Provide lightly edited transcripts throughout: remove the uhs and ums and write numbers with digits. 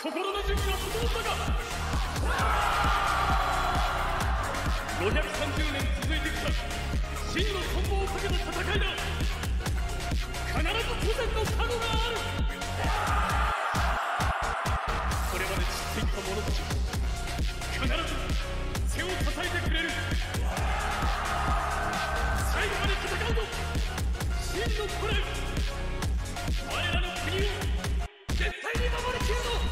心の準備は整ったか。530年続いてきた真の存亡をかけた戦いだ。必ず当然の角がある。これまで散っていった者たち必ず背を支えてくれる。最後まで戦うぞ真の古来。我らの国を絶対に守りきるぞ。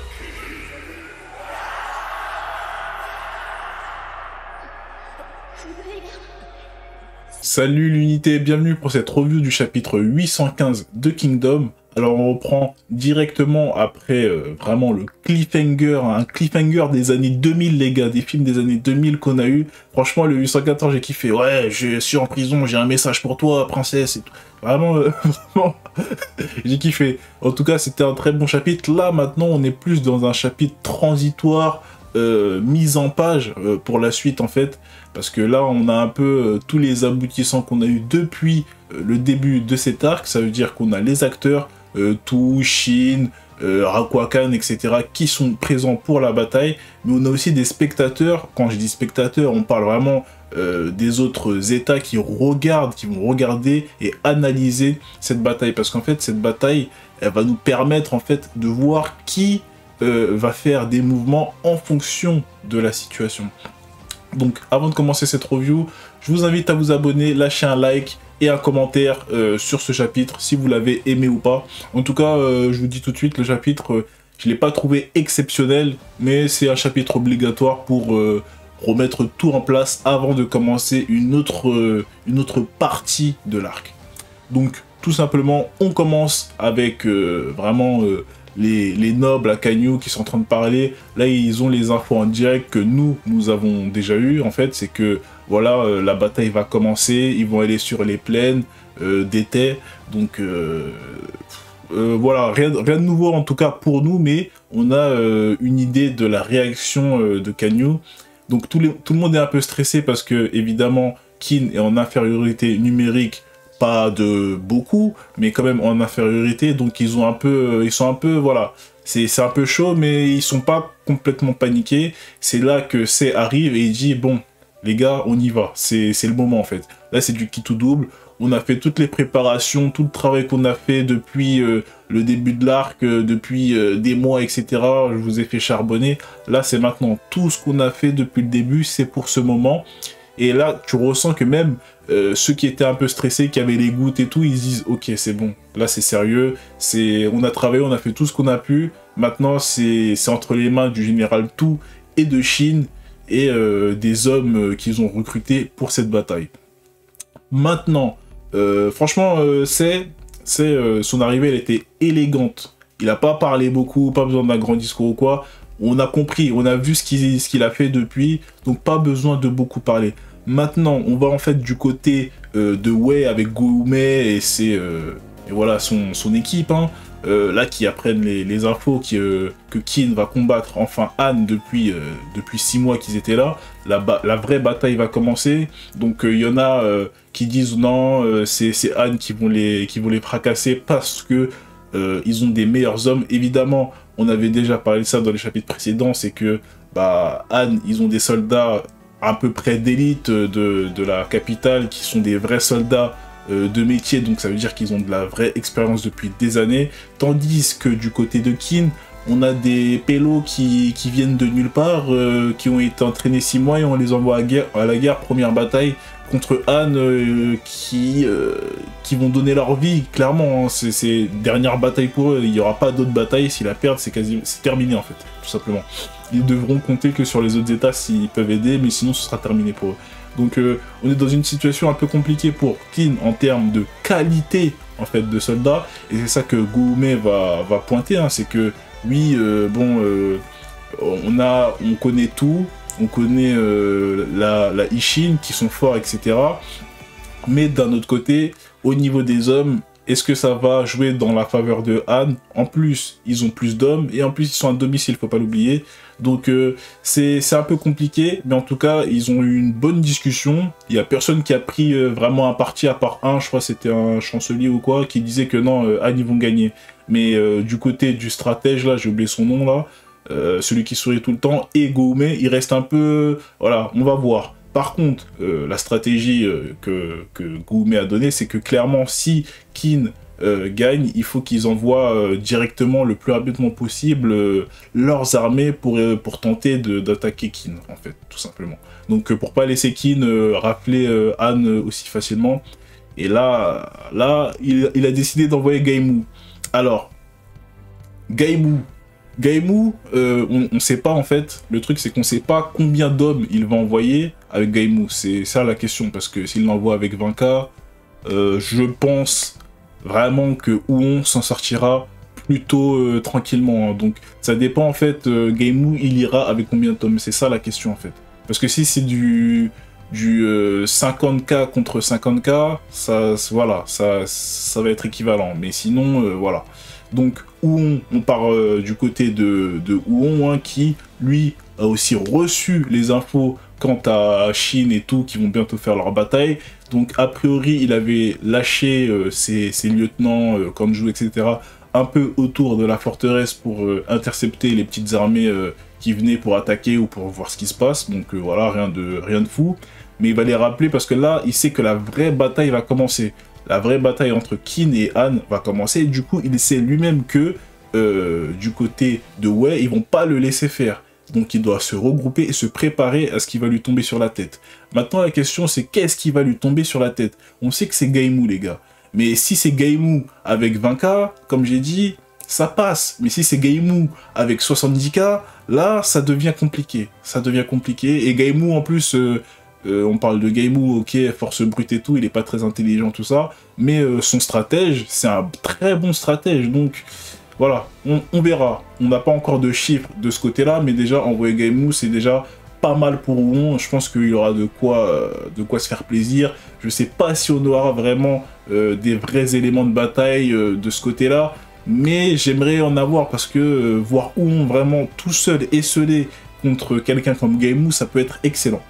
Salut l'unité, bienvenue pour cette review du chapitre 815 de Kingdom. Alors on reprend directement après vraiment le cliffhanger, un cliffhanger des années 2000 les gars, des films des années 2000 qu'on a eu. Franchement le 814 j'ai kiffé, ouais je suis en prison, j'ai un message pour toi princesse et tout. Vraiment, vraiment j'ai kiffé. En tout cas c'était un très bon chapitre. Là maintenant on est plus dans un chapitre transitoire, mise en page pour la suite en fait. Parce que là, on a un peu tous les aboutissants qu'on a eu depuis le début de cet arc. Ça veut dire qu'on a les acteurs, Tu, Shin, Rakuakan, etc. qui sont présents pour la bataille. Mais on a aussi des spectateurs. Quand je dis spectateurs, on parle vraiment des autres états qui regardent, qui vont regarder et analyser cette bataille. Parce qu'en fait, cette bataille, elle va nous permettre en fait de voir qui va faire des mouvements en fonction de la situation. Donc avant de commencer cette review, je vous invite à vous abonner, lâcher un like et un commentaire sur ce chapitre si vous l'avez aimé ou pas. En tout cas, je vous dis tout de suite, le chapitre, je ne l'ai pas trouvé exceptionnel, mais c'est un chapitre obligatoire pour remettre tout en place avant de commencer une autre partie de l'arc. Donc tout simplement, on commence avec vraiment... les nobles à Kanyu qui sont en train de parler. Là ils ont les infos en direct que nous avons déjà eu en fait. C'est que voilà, la bataille va commencer, ils vont aller sur les plaines d'été. Donc voilà, rien de nouveau en tout cas pour nous, mais on a une idée de la réaction de Kanyu. Donc tout le monde est un peu stressé parce que évidemment Kin est en infériorité numérique, pas de beaucoup, mais quand même en infériorité, donc ils sont un peu, voilà, c'est un peu chaud, mais ils sont pas complètement paniqués. C'est là que C'est arrive et il dit, bon, les gars, on y va, c'est le moment en fait. Là, c'est du qui tout double, on a fait toutes les préparations, tout le travail qu'on a fait depuis le début de l'arc, depuis des mois, etc. Je vous ai fait charbonner. Là, c'est maintenant tout ce qu'on a fait depuis le début, c'est pour ce moment. Et là, tu ressens que même ceux qui étaient un peu stressés, qui avaient les gouttes et tout, ils se disent « Ok, c'est bon, là c'est sérieux, on a travaillé, on a fait tout ce qu'on a pu. Maintenant, c'est entre les mains du général Tu et de Shin et des hommes qu'ils ont recrutés pour cette bataille. » Maintenant, franchement, son arrivée, elle était élégante. Il n'a pas parlé beaucoup, pas besoin d'un grand discours ou quoi. On a compris, on a vu ce qu'il a fait depuis, donc pas besoin de beaucoup parler. Maintenant, on va en fait du côté de Wei avec Goume et voilà son équipe, hein, là qui apprennent les infos que Kin va combattre enfin Han depuis 6 mois qu'ils étaient là. La vraie bataille va commencer. Donc il y en a qui disent non, c'est Han qui vont les fracasser parce que ils ont des meilleurs hommes. Évidemment, on avait déjà parlé de ça dans les chapitres précédents, c'est que Han, ils ont des soldats à peu près d'élite de la capitale qui sont des vrais soldats de métier, donc ça veut dire qu'ils ont de la vraie expérience depuis des années, tandis que du côté de Kin, on a des pélos qui viennent de nulle part, qui ont été entraînés 6 mois et on les envoie à la guerre, première bataille contre Han, qui vont donner leur vie, clairement, hein. C'est dernière bataille pour eux, il n'y aura pas d'autres batailles, s'ils la perdent, c'est terminé en fait, tout simplement. Ils devront compter que sur les autres états s'ils peuvent aider, mais sinon ce sera terminé pour eux. Donc on est dans une situation un peu compliquée pour Kin en termes de qualité en fait de soldats, et c'est ça que Goume va pointer, hein, c'est que oui, on connaît tout, on connaît la Ishin qui sont forts, etc. Mais d'un autre côté, au niveau des hommes, est-ce que ça va jouer dans la faveur de Han? En plus, ils ont plus d'hommes, et en plus, ils sont à domicile, faut pas l'oublier. Donc, c'est un peu compliqué, mais en tout cas, ils ont eu une bonne discussion. Il y a personne qui a pris vraiment un parti, à part un, je crois que c'était un chancelier ou quoi, qui disait que non, Han, ils vont gagner. Mais du côté du stratège, là, j'ai oublié son nom, là, celui qui sourit tout le temps, et Goume, il reste un peu... Voilà, on va voir. Par contre, la stratégie que Goume a donnée, c'est que clairement, si Kin gagne, il faut qu'ils envoient directement le plus rapidement possible leurs armées pour tenter d'attaquer Kin, en fait, tout simplement. Donc pour pas laisser Kin rafler Han aussi facilement. Et là il a décidé d'envoyer Gaimou. Alors, Gaimou, on ne sait pas en fait. Le truc c'est qu'on ne sait pas combien d'hommes il va envoyer avec Gaimou. C'est ça la question, parce que s'il l'envoie avec 20K, je pense vraiment que Huon s'en sortira plutôt tranquillement. Hein. Donc ça dépend en fait, Gaimou il ira avec combien d'hommes, c'est ça la question en fait. Parce que si c'est du 50K contre 50K, voilà, ça va être équivalent. Mais sinon, voilà. Donc, Huon, on part du côté de Huon, hein, qui, lui, a aussi reçu les infos quant à Chine et tout, qui vont bientôt faire leur bataille. Donc, a priori, il avait lâché ses lieutenants, Kanju, etc., un peu autour de la forteresse pour intercepter les petites armées qui venaient pour attaquer ou pour voir ce qui se passe. Donc, voilà, rien de fou. Mais il va les rappeler parce que là, il sait que la vraie bataille va commencer. La vraie bataille entre Kin et Han va commencer. Et du coup, il sait lui-même que du côté de Wei, ils vont pas le laisser faire. Donc, il doit se regrouper et se préparer à ce qui va lui tomber sur la tête. Maintenant, la question, c'est qu'est-ce qui va lui tomber sur la tête? On sait que c'est Gaimou, les gars. Mais si c'est Gaimou avec 20K, comme j'ai dit, ça passe. Mais si c'est Gaimou avec 70K, là, ça devient compliqué. Ça devient compliqué. Et Gaimou, en plus... on parle de Gaimou, ok, force brute et tout, il est pas très intelligent, tout ça, mais son stratège, c'est un très bon stratège, donc voilà, on verra. On n'a pas encore de chiffres de ce côté-là, mais déjà, envoyer Gaimou, c'est déjà pas mal pour Huon. Je pense qu'il y aura de quoi se faire plaisir. Je sais pas si on aura vraiment des vrais éléments de bataille de ce côté-là, mais j'aimerais en avoir, parce que voir Huon vraiment tout seul, esselé contre quelqu'un comme Gaimou, ça peut être excellent.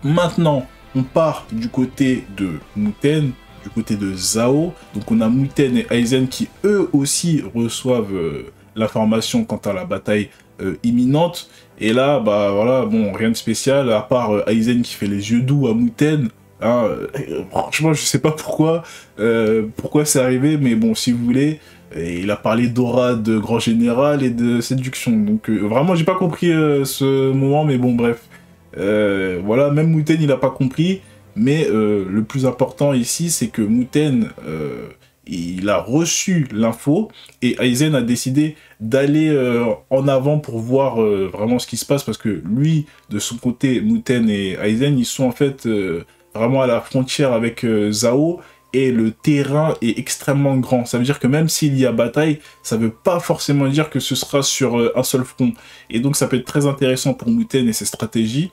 Maintenant, on part du côté de Muten, du côté de Zhao. Donc on a Muten et Aizen qui eux aussi reçoivent l'information quant à la bataille imminente. Et là, bah voilà, bon, rien de spécial, à part Aizen qui fait les yeux doux à Muten. Hein, franchement, je sais pas pourquoi c'est arrivé, mais bon, si vous voulez, il a parlé d'aura de grand général et de séduction. Donc vraiment, j'ai pas compris ce moment, mais bon, bref. Voilà, même Muten il n'a pas compris, mais le plus important ici c'est que Muten il a reçu l'info et Aizen a décidé d'aller en avant pour voir vraiment ce qui se passe, parce que lui de son côté, Muten et Aizen, ils sont en fait vraiment à la frontière avec Zhao. Et le terrain est extrêmement grand. Ça veut dire que même s'il y a bataille, ça veut pas forcément dire que ce sera sur un seul front. Et donc ça peut être très intéressant pour Muten et ses stratégies.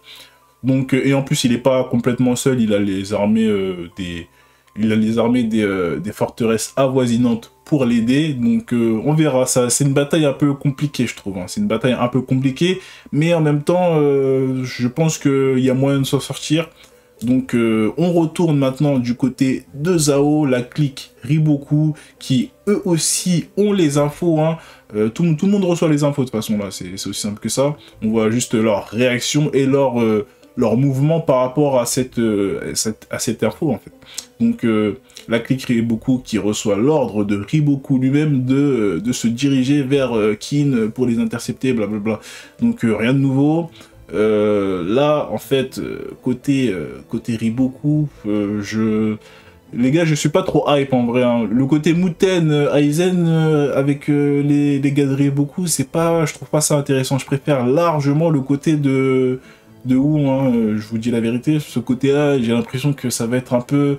Donc, et en plus, il n'est pas complètement seul, il a les armées des forteresses avoisinantes pour l'aider. Donc on verra, ça c'est une bataille un peu compliquée, je trouve. Hein. C'est une bataille un peu compliquée, mais en même temps, je pense qu'il y a moyen de s'en sortir. Donc on retourne maintenant du côté de Zhao, la clique Riboku, qui eux aussi ont les infos. Hein. Tout le monde reçoit les infos de toute façon, là, c'est aussi simple que ça. On voit juste leur réaction et leur mouvement par rapport à cette info en fait. Donc la clique Riboku qui reçoit l'ordre de Riboku lui-même de se diriger vers Kin pour les intercepter, blablabla. Donc rien de nouveau. Là, en fait, côté Riboku, les gars, je suis pas trop hype en vrai. Hein. Le côté Muten, Aizen avec les gars de Riboku, je trouve pas ça intéressant. Je préfère largement le côté de Huon. Hein. Je vous dis la vérité, ce côté-là, j'ai l'impression que ça va être un peu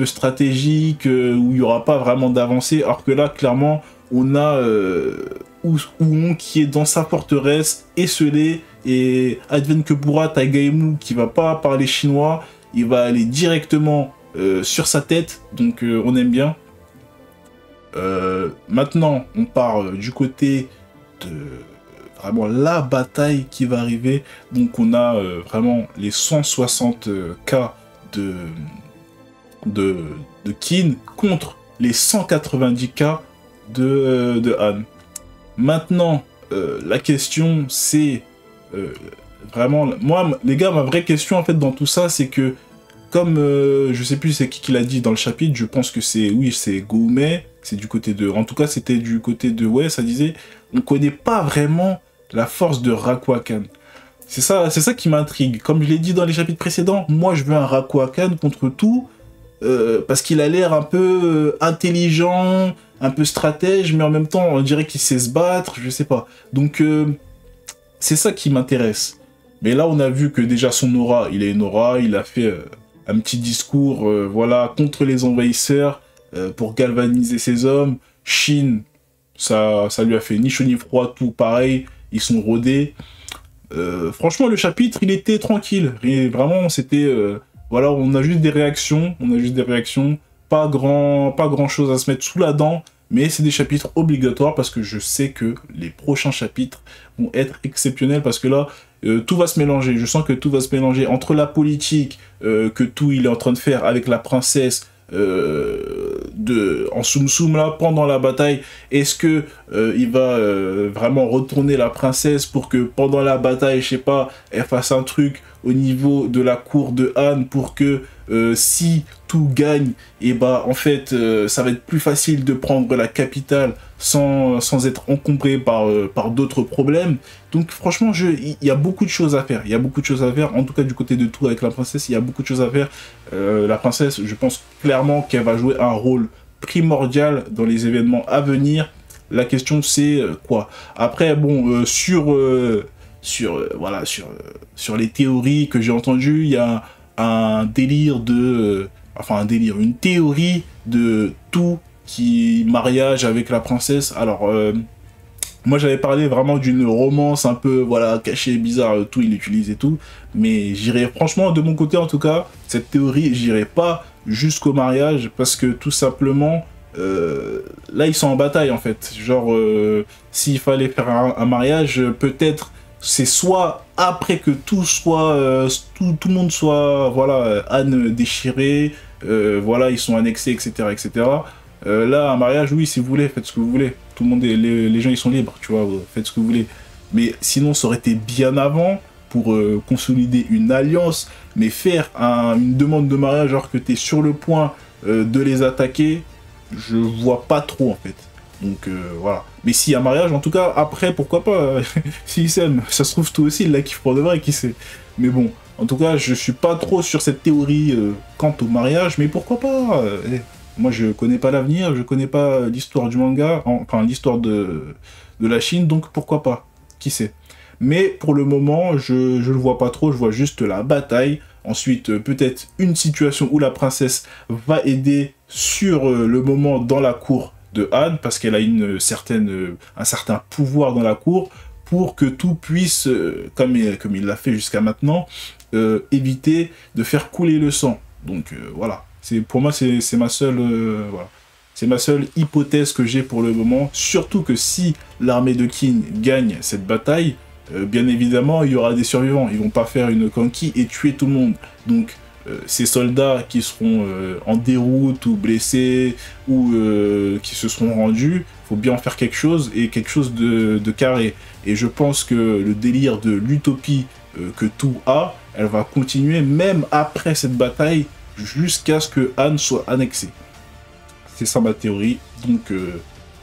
stratégique, où il y aura pas vraiment d'avancée. Alors que là, clairement, on a Huon qui est dans sa forteresse, esselé. Et advienne que pourra, t'as Gaimou qui va pas parler chinois, il va aller directement sur sa tête, donc on aime bien. Maintenant, on part du côté de vraiment la bataille qui va arriver. Donc on a vraiment les 160K de Kin contre les 190K de Han. Maintenant, la question, c'est vraiment... Moi, les gars, ma vraie question, en fait, dans tout ça, c'est que, comme, je sais plus c'est qui l'a dit dans le chapitre, je pense que c'est, oui, c'est Goumet, c'est du côté de... En tout cas, c'était du côté de... Ouais, ça disait, on connaît pas vraiment la force de Rakuakan. C'est ça qui m'intrigue. Comme je l'ai dit dans les chapitres précédents, moi, je veux un Rakuakan contre tout, parce qu'il a l'air un peu intelligent, un peu stratège, mais en même temps, on dirait qu'il sait se battre, je sais pas. Donc, c'est ça qui m'intéresse. Mais là, on a vu que déjà son aura, il a une aura, il a fait un petit discours, voilà, contre les envahisseurs, pour galvaniser ses hommes. Shin, ça lui a fait ni chaud ni froid, tout pareil, ils sont rodés. Franchement, le chapitre, il était tranquille. Et vraiment, c'était... voilà, on a juste des réactions, pas grand chose à se mettre sous la dent, mais c'est des chapitres obligatoires parce que je sais que les prochains chapitres vont être exceptionnels parce que là, tout va se mélanger. Je sens que tout va se mélanger entre la politique que tout il est en train de faire avec la princesse en Tsum Tsum là pendant la bataille. Est-ce que il va vraiment retourner la princesse pour que pendant la bataille, je sais pas, elle fasse un truc au niveau de la cour de Han pour que si tout gagne, et bah en fait ça va être plus facile de prendre la capitale sans être encombré par d'autres problèmes. Donc franchement, il y a beaucoup de choses à faire. Il y a beaucoup de choses à faire. En tout cas du côté de tout avec la princesse, il y a beaucoup de choses à faire. La princesse, je pense clairement qu'elle va jouer un rôle primordial dans les événements à venir. La question c'est quoi? Après bon, sur les théories que j'ai entendues, il y a un délire de... une théorie de tout qui mariage avec la princesse. Alors, moi j'avais parlé vraiment d'une romance un peu, voilà, cachée, bizarre, tout, il utilise et tout. Mais j'irai, franchement, de mon côté en tout cas, cette théorie, j'irai pas jusqu'au mariage parce que tout simplement... là, ils sont en bataille en fait. Genre, s'il fallait faire un mariage, peut-être c'est soit après que tout soit tout le monde soit voilà Anne déchirée, voilà ils sont annexés, etc. Là un mariage, oui, si vous voulez faites ce que vous voulez, tout le monde les gens ils sont libres, tu vois, faites ce que vous voulez, mais sinon ça aurait été bien avant pour consolider une alliance. Mais faire une demande de mariage alors que tu es sur le point de les attaquer, je vois pas trop en fait. Donc voilà. Mais s'il y a un mariage, en tout cas, après, pourquoi pas, s'ils s'aiment. Ça se trouve, tout aussi, il la kiffe pour de vrai, qui sait. Mais bon, en tout cas, je suis pas trop sur cette théorie quant au mariage, mais pourquoi pas moi, je connais pas l'avenir, je connais pas l'histoire du manga, enfin, l'histoire de la Chine, donc pourquoi pas, qui sait. Mais pour le moment, je le vois pas trop, je vois juste la bataille. Ensuite, peut-être une situation où la princesse va aider sur le moment dans la cour de Han, parce qu'elle a un certain pouvoir dans la cour, pour que tout puisse, comme il l'a fait jusqu'à maintenant, éviter de faire couler le sang. Donc voilà, pour moi c'est ma seule voilà. C'est ma seule hypothèse que j'ai pour le moment, surtout que si l'armée de Qin gagne cette bataille, bien évidemment il y aura des survivants, ils vont pas faire une conquête et tuer tout le monde. Donc ces soldats qui seront en déroute ou blessés ou qui se seront rendus, il faut bien en faire quelque chose, et quelque chose de carré. Et je pense que le délire de l'utopie que tout a, elle va continuer même après cette bataille jusqu'à ce que Han soit annexé. C'est ça ma théorie. Donc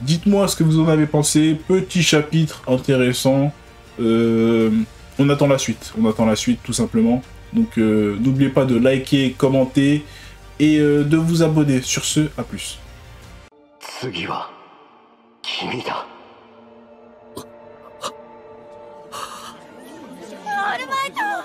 dites-moi ce que vous en avez pensé. Petit chapitre intéressant. On attend la suite. On attend la suite tout simplement. Donc n'oubliez pas de liker, commenter et de vous abonner. Sur ce, à plus. 次は君だ。